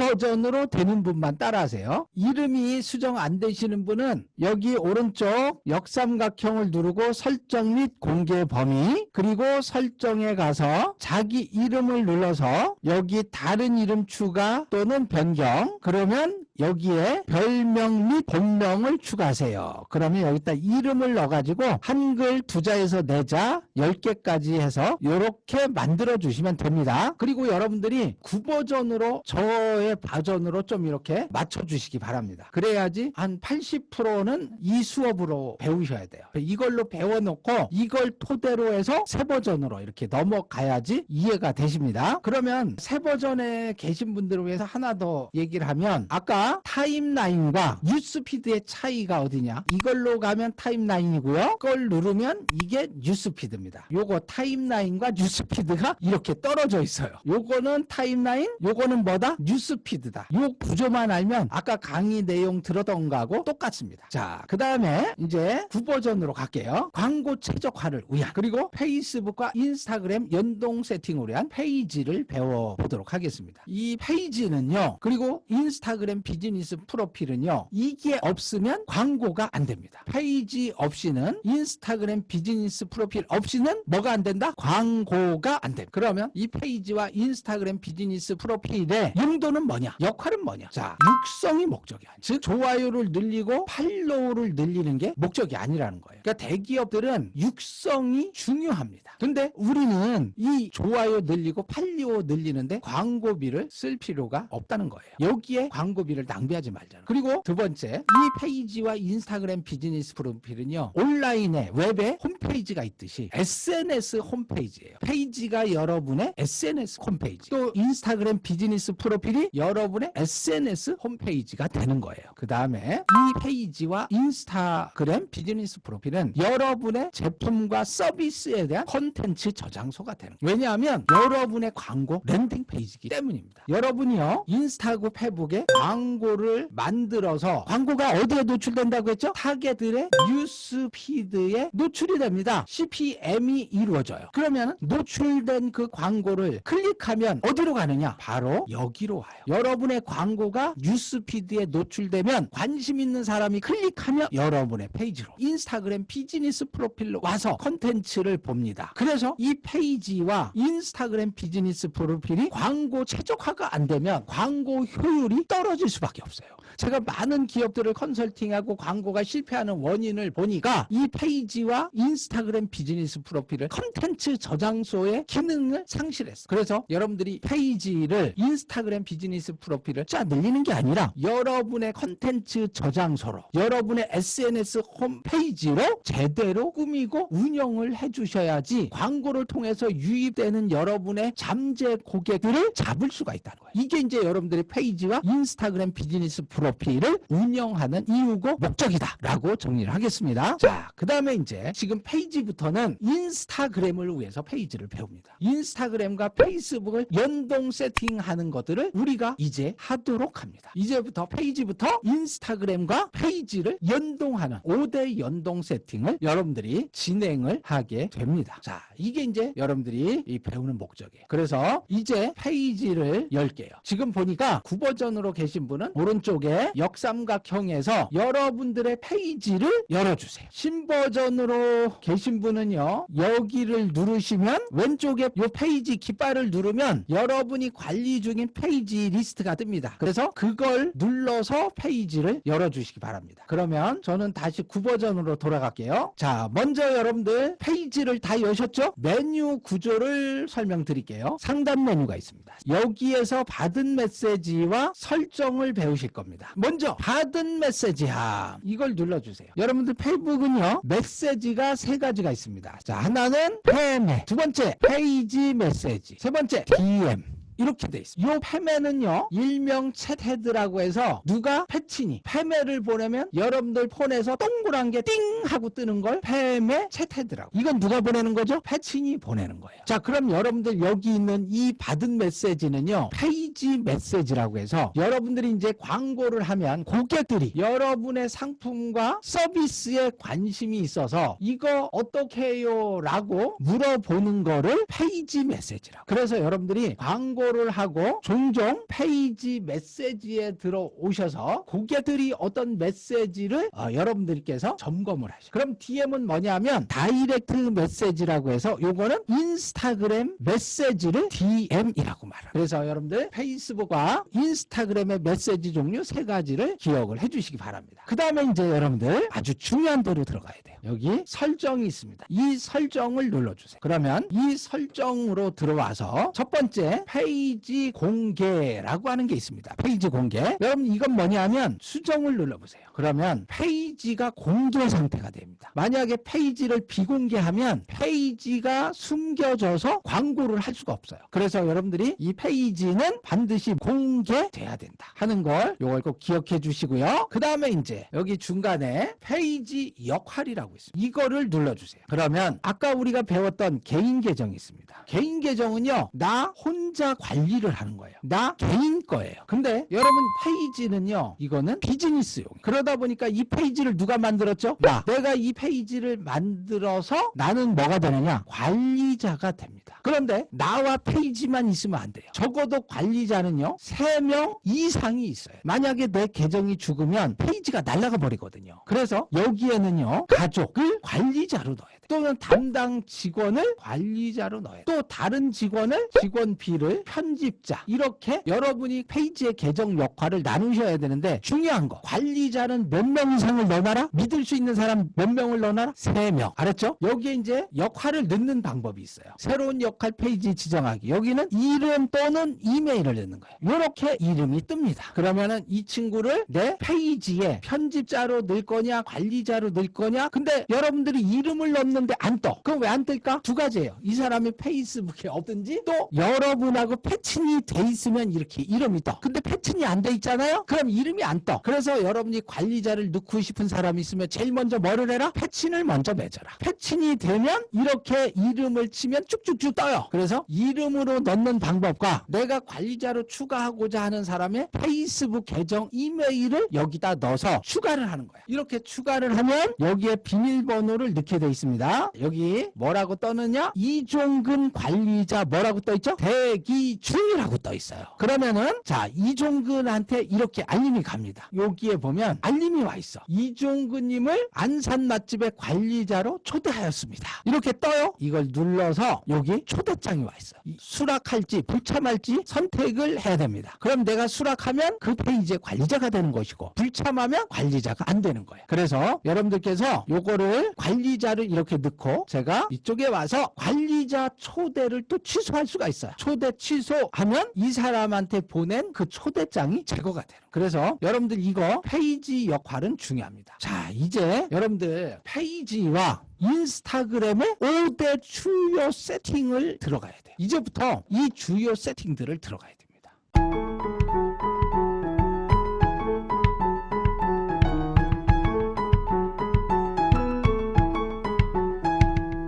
버전으로 되는 분만 따라하세요. 이름이 수정 안 되시는 분은 여기 오른쪽 역삼각형을 누르고 설정 및 공개 범위, 그리고 설정에 가서 자기 이름을 눌러서 여기 다른 이름 추가 또는 변경, 그러면 여기에 별명 및 본명을 추가하세요. 그러면 여기다 이름을 넣어가지고 한글 두자에서 네자 10개까지 해서 이렇게 만들어 주시면 됩니다. 그리고 여러분들이 9버전으로 저의 버전으로 좀 이렇게 맞춰주시기 바랍니다. 그래야지 한 80%는 이 수업으로 배우셔야 돼요. 이걸로 배워놓고 이걸 토대로 해서 새 버전으로 이렇게 넘어가야지 이해가 되십니다. 그러면 새 버전에 계신 분들을 위해서 하나 더 얘기를 하면, 아까 타임라인과 뉴스피드의 차이가 어디냐, 이걸로 가면 타임라인이고요, 그걸 누르면 이게 뉴스피드입니다. 요거 타임라인과 뉴스피드가 이렇게 떨어져 있어요. 요거는 타임라인, 요거는 뭐다? 뉴스피드다. 요 구조만 알면 아까 강의 내용 들었던 거하고 똑같습니다. 자, 그 다음에 이제 9버전으로 갈게요. 광고 최적화를 위한, 그리고 페이스북과 인스타그램 연동 세팅을 위한 페이지를 배워보도록 하겠습니다. 이 페이지는요, 그리고 인스타그램 비즈니스 프로필은요, 이게 없으면 광고가 안 됩니다. 페이지 없이는, 인스타그램 비즈니스 프로필 없이는 뭐가 안 된다? 광고가 안 됩니다. 그러면 이 페이지와 인스타그램 비즈니스 프로필의 용도는 뭐냐? 역할은 뭐냐? 자, 육성이 목적이 아니야. 즉 좋아요를 늘리고 팔로우를 늘리는 게 목적이 아니라는 거예요. 그러니까 대기업들은 육성이 중요합니다. 근데 우리는 이 좋아요 늘리고 팔로우 늘리는데 광고비를 쓸 필요가 없다는 거예요. 여기에 광고비를 낭비하지 말자는. 그리고 두 번째, 이 페이지와 인스타그램 비즈니스 프로필은요, 온라인에 웹에 홈페이지가 있듯이 SNS 홈페이지예요. 페이지가 여러분의 SNS 홈페이지, 또 인스타그램 비즈니스 프로필이 여러분의 SNS 홈페이지가 되는 거예요. 그 다음에 이 페이지와 인스타그램 비즈니스 프로필은 여러분의 제품과 서비스에 대한 콘텐츠 저장소가 되는 거예요. 왜냐하면 여러분의 광고 랜딩 페이지이기 때문입니다. 여러분이요, 인스타그램 페북에 광고를 만들어서 광고가 어디에 노출된다고 했죠? 타겟들의 뉴스피드에 노출이 됩니다. CPM이 이루어져요. 그러면 노출된 그 광고를 클릭하면 어디로 가느냐? 바로 여기로 와요. 여러분의 광고가 뉴스피드에 노출되면 관심 있는 사람이 클릭하면 여러분의 페이지로, 인스타그램 비즈니스 프로필로 와서 컨텐츠를 봅니다. 그래서 이 페이지와 인스타그램 비즈니스 프로필이 광고 최적화가 안 되면 광고 효율이 떨어질 수밖에 없어요. 제가 많은 기업들을 컨설팅하고 광고가 실패하는 원인을 보니까 이 페이지와 인스타그램 비즈니스 프로필을 컨텐츠 저장소의 기능을 상실했어. 그래서 여러분들이 페이지를, 인스타그램 비즈니스 프로필을 쫙 늘리는 게 아니라 여러분의 컨텐츠 저장소로, 여러분의 SNS 홈페이지로 제대로 꾸미고 운영을 해주셔야지 광고를 통해서 유입되는 여러분의 잠재 고객들을 잡을 수가 있다는 거예요. 이게 이제 여러분들의 페이지와 인스타그램 비즈니스 프로필을 운영하는 이유고 목적이다 라고 정리를 하겠습니다. 자, 그 다음에 이제 지금 페이지부터는 인스타그램을 위해서 페이지를 배웁니다. 인스타그램과 페이스북을 연동 세팅하는 것들을 우리가 이제 하도록 합니다. 이제부터 페이지부터 인스타그램과 페이지를 연동하는 5대 연동 세팅을 여러분들이 진행을 하게 됩니다. 자, 이게 이제 여러분들이 이 배우는 목적이에요. 그래서 이제 페이지를 열게요. 지금 보니까 9버전으로 계신 분은 오른쪽에 역삼각형에서 여러분들의 페이지를 열어주세요. 신버전으로 계신 분은요, 여기를 누르시면 왼쪽에 이 페이지 깃발을 누르면 여러분이 관리 중인 페이지 리스트가 뜹니다. 그래서 그걸 눌러서 페이지를 열어주시기 바랍니다. 그러면 저는 다시 9버전으로 돌아갈게요. 자, 먼저 여러분들 페이지를 다 여셨죠? 메뉴 구조를 설명드릴게요. 상단 메뉴가 있습니다. 여기에서 받은 메시지와 설정을 배우실 겁니다. 먼저 받은 메시지함, 이걸 눌러주세요. 여러분들 페이북은요, 메시지가 3가지가 있습니다. 자, 하나는 페메, 두 번째 페이지 메시지, 세 번째 DM. 이렇게 돼 있습니다. 이 패매는요, 일명 챗헤드라고 해서 누가 패치니 패매를 보내면 여러분들 폰에서 동그란 게 띵 하고 뜨는 걸 패매 챗헤드라고. 이건 누가 보내는 거죠? 패치니 보내는 거예요. 자, 그럼 여러분들 여기 있는 이 받은 메시지는요, 페이지 메시지라고 해서 여러분들이 이제 광고를 하면 고객들이 여러분의 상품과 서비스에 관심이 있어서 이거 어떻게 해요? 라고 물어보는 거를 페이지 메시지라고. 그래서 여러분들이 광고 광고를 하고 종종 페이지 메시지에 들어오셔서 고객들이 어떤 메시지를 여러분들께서 점검을 하시죠. 그럼 DM은 뭐냐면 다이렉트 메시지라고 해서 요거는 인스타그램 메시지를 DM이라고 말합니다. 그래서 여러분들 페이스북과 인스타그램의 메시지 종류 세 가지를 기억을 해주시기 바랍니다. 그 다음에 이제 여러분들 아주 중요한 데로 들어가야 돼요. 여기 설정이 있습니다. 이 설정을 눌러주세요. 그러면 이 설정으로 들어와서 첫 번째 페이지 공개라고 하는 게 있습니다. 페이지 공개. 여러분 이건 뭐냐면 수정을 눌러보세요. 그러면 페이지가 공개 상태가 됩니다. 만약에 페이지를 비공개하면 페이지가 숨겨져서 광고를 할 수가 없어요. 그래서 여러분들이 이 페이지는 반드시 공개돼야 된다 하는 걸 요걸 꼭 기억해 주시고요. 그 다음에 이제 여기 중간에 페이지 역할이라고 있습니다. 이거를 눌러주세요. 그러면 아까 우리가 배웠던 개인 계정이 있습니다. 개인 계정은요, 나 혼자 관리를 하는 거예요. 나 개인 거예요. 근데 여러분 페이지는요, 이거는 비즈니스용. 그러다 보니까 이 페이지를 누가 만들었죠? 내가 이 페이지를 만들어서 나는 뭐가 되느냐? 관리자가 됩니다. 그런데 나와 페이지만 있으면 안 돼요. 적어도 관리자는요 3명 이상이 있어요. 만약에 내 계정이 죽으면 페이지가 날아가 버리거든요. 그래서 여기에는요 가족을 관리자로 넣어야 돼요. 또는 담당 직원을 관리자로 넣어야 돼요. 또 다른 직원을 직원 B를 편집자, 이렇게 여러분이 페이지의 계정 역할을 나누셔야 되는데, 중요한 거 관리자는 몇 명 이상을 넣어놔라? 믿을 수 있는 사람 몇 명을 넣어놔라? 3명. 알았죠? 여기에 이제 역할을 넣는 방법이 있어요. 새로운 역할 페이지 지정하기. 여기는 이름 또는 이메일을 넣는 거예요. 이렇게 이름이 뜹니다. 그러면은 이 친구를 내 페이지에 편집자로 넣을 거냐 관리자로 넣을 거냐. 근데 여러분들이 이름을 넣는데 안 떠. 그럼 왜 안 뜰까? 두 가지예요. 이 사람이 페이스북에 없든지, 또 여러분하고 패친이 돼 있으면 이렇게 이름이 떠. 근데 패친이 안 돼 있잖아요? 그럼 이름이 안 떠. 그래서 여러분이 관리자를 넣고 싶은 사람이 있으면 제일 먼저 뭐를 해라? 패친을 먼저 맺어라. 패친이 되면 이렇게 이름을 치면 쭉쭉쭉 떠요. 그래서 이름으로 넣는 방법과 내가 관리자로 추가하고자 하는 사람의 페이스북 계정 이메일을 여기다 넣어서 추가를 하는 거예요. 이렇게 추가를 하면 여기에 비밀번호를 넣게 돼 있습니다. 여기 뭐라고 떠느냐? 이종근 관리자 뭐라고 떠 있죠? 대기 중이라고 떠 있어요. 그러면은 자, 이종근한테 이렇게 알림이 갑니다. 여기에 보면 알림이 와 있어. 이종근님을 안산 맛집의 관리자로 초대하였습니다. 이렇게 떠요. 이걸 눌러서 여기 초대장이 와 있어요. 수락할지 불참할지 선택을 해야 됩니다. 그럼 내가 수락하면 그 페이지의 관리자가 되는 것이고, 불참하면 관리자가 안 되는 거예요. 그래서 여러분들께서 요거를 관리자를 이렇게 넣고 제가 이쪽에 와서 관리자 초대를 또 취소할 수가 있어요. 초대 취소하면 이 사람한테 보낸 그 초대장이 제거가 돼요. 그래서 여러분들 이거 페이지 역할은 중요합니다. 자, 이제 여러분들 페이지와 인스타그램의 5대 주요 세팅을 들어가야 돼요. 이제부터 이 주요 세팅들을 들어가야 돼요.